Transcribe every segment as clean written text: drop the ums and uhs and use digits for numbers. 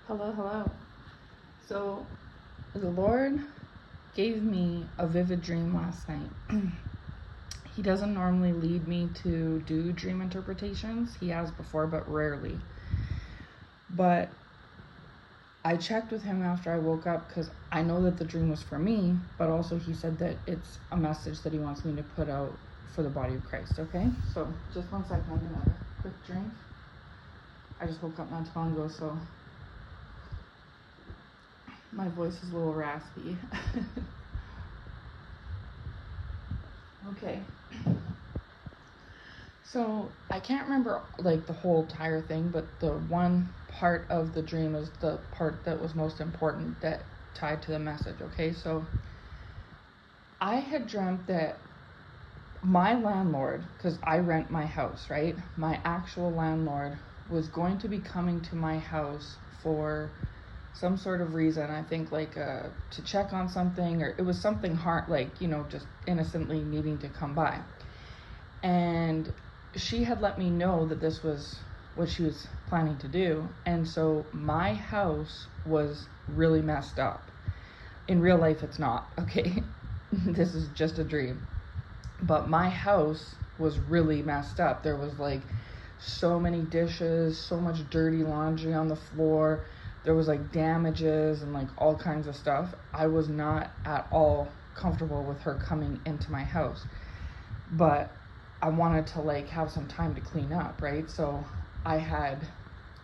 Hello. So, the Lord gave me a vivid dream last night. He doesn't normally lead me to do dream interpretations. He has before, but rarely. But I checked with him after I woke up because I know that the dream was for me, but also he said that it's a message that he wants me to put out for the body of Christ, okay? So, just 1 second, I'm gonna have a quick drink. I just woke up not too long ago, so my voice is a little raspy. Okay. So I can't remember like the whole entire thing, but the one part of the dream is the part that was most important that tied to the message, okay? So I had dreamt that my landlord, because I rent my house, right? My actual landlord was going to be coming to my house for some sort of reason. I think like to check on something, or it was something hard, like, just innocently needing to come by. And she had let me know that this was what she was planning to do. And so my house was really messed up. In real life, it's not, okay? This is just a dream. But my house was really messed up. There was like so many dishes, so much dirty laundry on the floor. There was like damages and like all kinds of stuff. I was not at all comfortable with her coming into my house. But I wanted to like have some time to clean up, right? So I had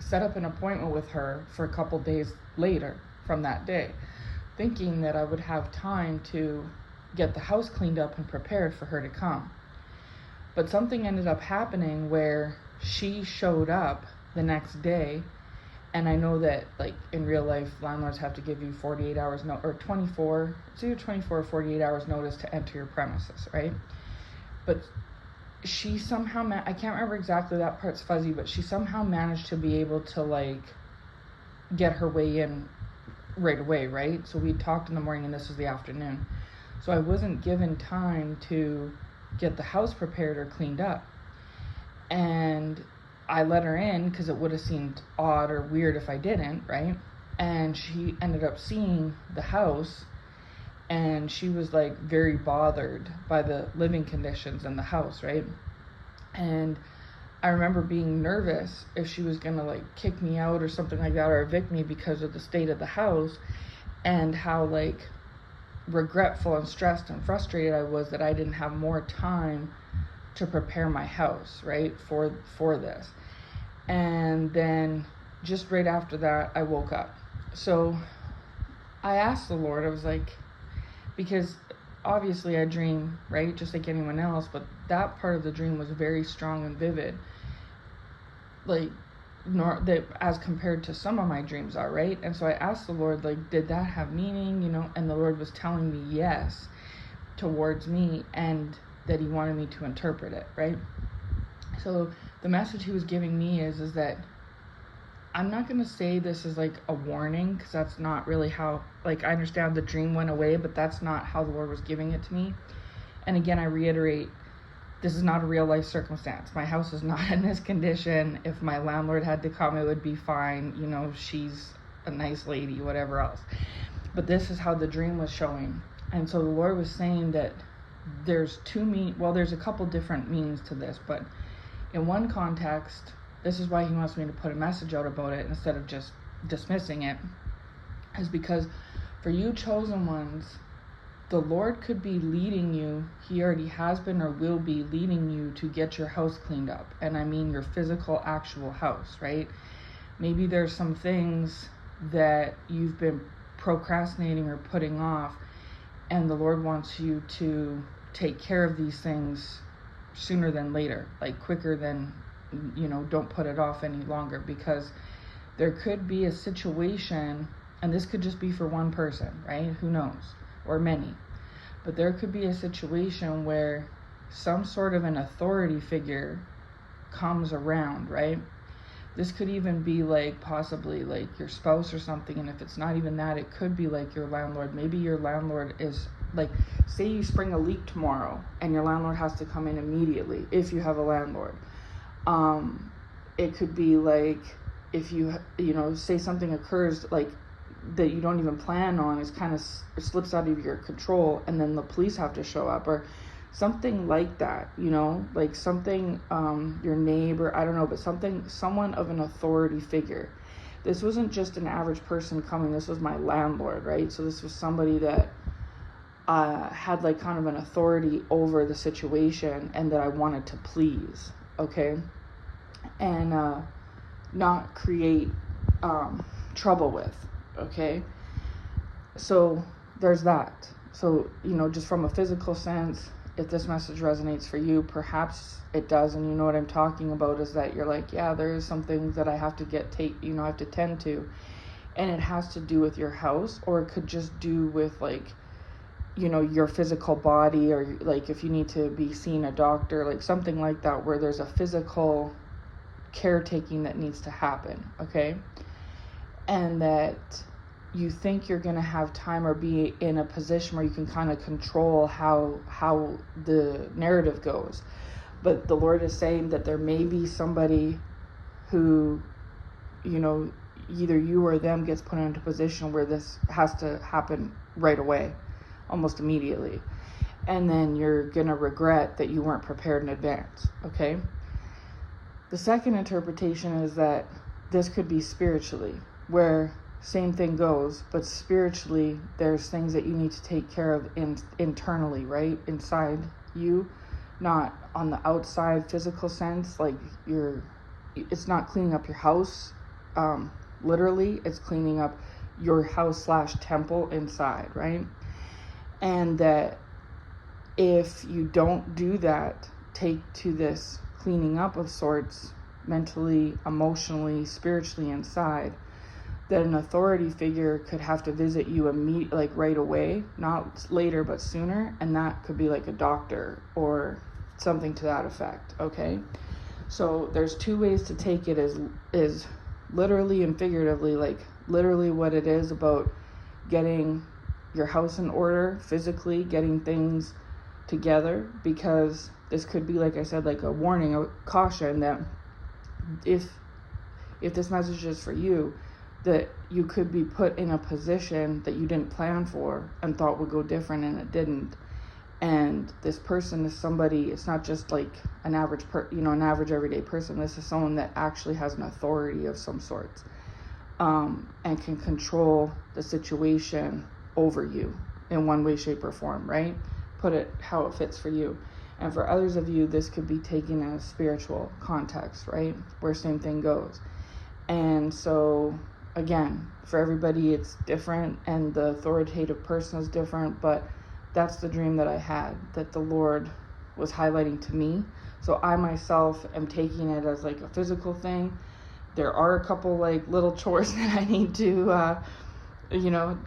set up an appointment with her for a couple days later from that day, thinking that I would have time to get the house cleaned up and prepared for her to come. But something ended up happening where she showed up the next day, and I know that like in real life landlords have to give you 48 hours or 24, it's either 24 or 48 hours notice to enter your premises, right? But she somehow I can't remember exactly, that part's fuzzy, but she somehow managed to be able to like get her way in right away, right? So we talked in the morning and this was the afternoon. So I wasn't given time to get the house prepared or cleaned up. And I let her in because it would have seemed odd or weird if I didn't, right? And she ended up seeing the house, and she was like very bothered by the living conditions in the house, right? And I remember being nervous if she was gonna like kick me out or something like that, or evict me because of the state of the house, and how like regretful and stressed and frustrated I was that I didn't have more time to prepare my house, right, for this. And then just right after that I woke up. So I asked the Lord, I was like, because obviously I dream, right, just like anyone else, but that part of the dream was very strong and vivid, like that as compared to some of my dreams are, right? And so I asked the Lord, like, did that have meaning, and the Lord was telling me yes towards me, and that he wanted me to interpret it, right? So the message he was giving me is that I'm not going to say this is like a warning, because that's not really how, like, I understand the dream went away, but that's not how the Lord was giving it to me. And again, I reiterate, this is not a real life circumstance. My house is not in this condition. If my landlord had to come, it would be fine. She's a nice lady, whatever else. But this is how the dream was showing. And so the Lord was saying that there's there's a couple different meanings to this, but in one context, this is why he wants me to put a message out about it instead of just dismissing it, is because for you chosen ones, the Lord could be leading you, he already has been or will be leading you to get your house cleaned up. And I mean your physical, actual house, right? Maybe there's some things that you've been procrastinating or putting off, and the Lord wants you to take care of these things sooner than later, like quicker than, don't put it off any longer, because there could be a situation, and this could just be for one person, right? Who knows? Or many. But there could be a situation where some sort of an authority figure comes around, right? This could even be like possibly like your spouse or something, and if it's not even that, it could be like your landlord. Maybe your landlord is like, say you spring a leak tomorrow and your landlord has to come in immediately if you have a landlord. It could be like if you say something occurs like that you don't even plan on, is kind of slips out of your control, and then the police have to show up, or something like that, like something, your neighbor, I don't know, but someone of an authority figure. This wasn't just an average person coming, this was my landlord, right? So this was somebody that had like kind of an authority over the situation and that I wanted to please, okay? And not create trouble with, okay? So there's that. So, just from a physical sense, if this message resonates for you, perhaps it does, and you know what I'm talking about, is that you're like, yeah, there is some things that I have to I have to tend to, and it has to do with your house, or it could just do with like, your physical body, or like if you need to be seeing a doctor, like something like that, where there's a physical caretaking that needs to happen, okay? And that you think you're going to have time or be in a position where you can kind of control how the narrative goes. But the Lord is saying that there may be somebody who, either you or them gets put into a position where this has to happen right away, almost immediately. And then you're going to regret that you weren't prepared in advance, okay? The second interpretation is that this could be spiritually, where same thing goes, but spiritually there's things that you need to take care of internally, right? Inside you, not on the outside physical sense, like it's not cleaning up your house, literally, it's cleaning up your house / temple inside, right? And that if you don't do that, take to this cleaning up of sorts, mentally, emotionally, spiritually inside, that an authority figure could have to visit you like right away, not later but sooner, and that could be like a doctor or something to that effect, okay? So there's two ways to take it, is literally and figuratively, like literally what it is about getting your house in order, physically getting things together, because this could be, like I said, like a warning, a caution that if this message is for you, that you could be put in a position that you didn't plan for and thought would go different, and it didn't. And this person is somebody, it's not just like an average an average everyday person. This is someone that actually has an authority of some sort, and can control the situation over you in one way, shape, or form, right? Put it how it fits for you. And for others of you, this could be taken in a spiritual context, right? Where same thing goes. And so, again, for everybody it's different, and the authoritative person is different, but that's the dream that I had, that the Lord was highlighting to me. So I myself am taking it as like a physical thing. There are a couple like little chores that I need to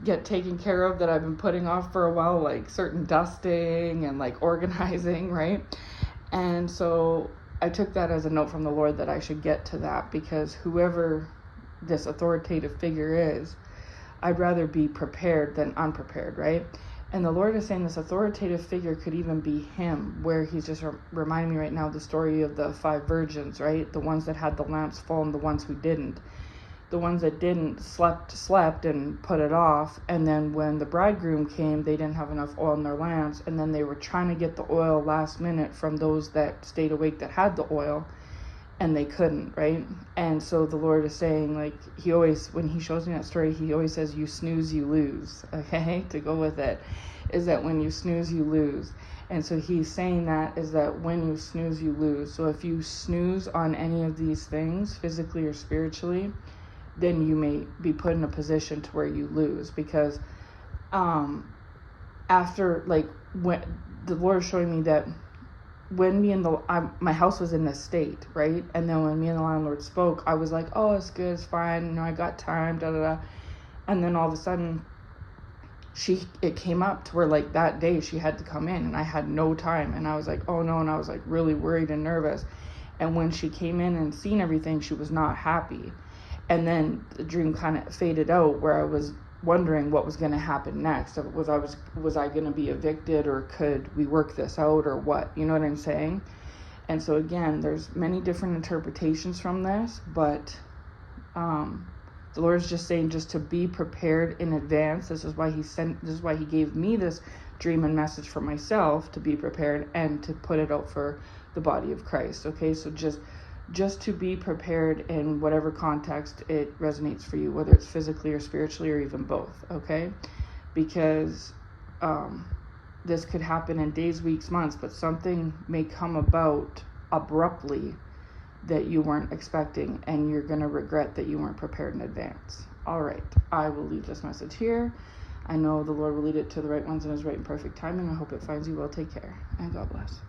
get taken care of that I've been putting off for a while, like certain dusting and like organizing, right? And so I took that as a note from the Lord that I should get to that, because whoever this authoritative figure is, I'd rather be prepared than unprepared, right? And the Lord is saying this authoritative figure could even be him, where he's just reminding me right now the story of the 5 virgins, right? The ones that had the lamps full and the ones who didn't. The ones that didn't slept and put it off, and then when the bridegroom came, they didn't have enough oil in their lamps, and then they were trying to get the oil last minute from those that stayed awake that had the oil, and they couldn't, right? And so the Lord is saying, like, he always, when he shows me that story, he always says, you snooze, you lose, okay? To go with it, is that when you snooze, you lose. And so he's saying that is that when you snooze, you lose. So if you snooze on any of these things, physically or spiritually, then you may be put in a position to where you lose, because after, like, when the Lord is showing me that when me and my house was in this state, right? And then when me and the landlord spoke, I was like, oh, it's good, it's fine, I got time, da-da-da. And then all of a sudden, it came up to where, like, that day she had to come in, and I had no time, and I was like, oh no, and I was like really worried and nervous. And when she came in and seen everything, she was not happy. And then the dream kind of faded out, where I was wondering what was going to happen next. Was I going to be evicted, or could we work this out, or what? You know what I'm saying? And so again, there's many different interpretations from this, but The Lord is just saying just to be prepared in advance. This is why he gave me this dream and message for myself, to be prepared and to put it out for the body of Christ. Okay, so just to be prepared in whatever context it resonates for you, whether it's physically or spiritually or even both. Okay, because this could happen in days, weeks, months, but something may come about abruptly that you weren't expecting, and you're going to regret that you weren't prepared in advance. All right, I will leave this message here. I know the Lord will lead it to the right ones in his right and perfect timing. I hope it finds you well. Take care, and God bless.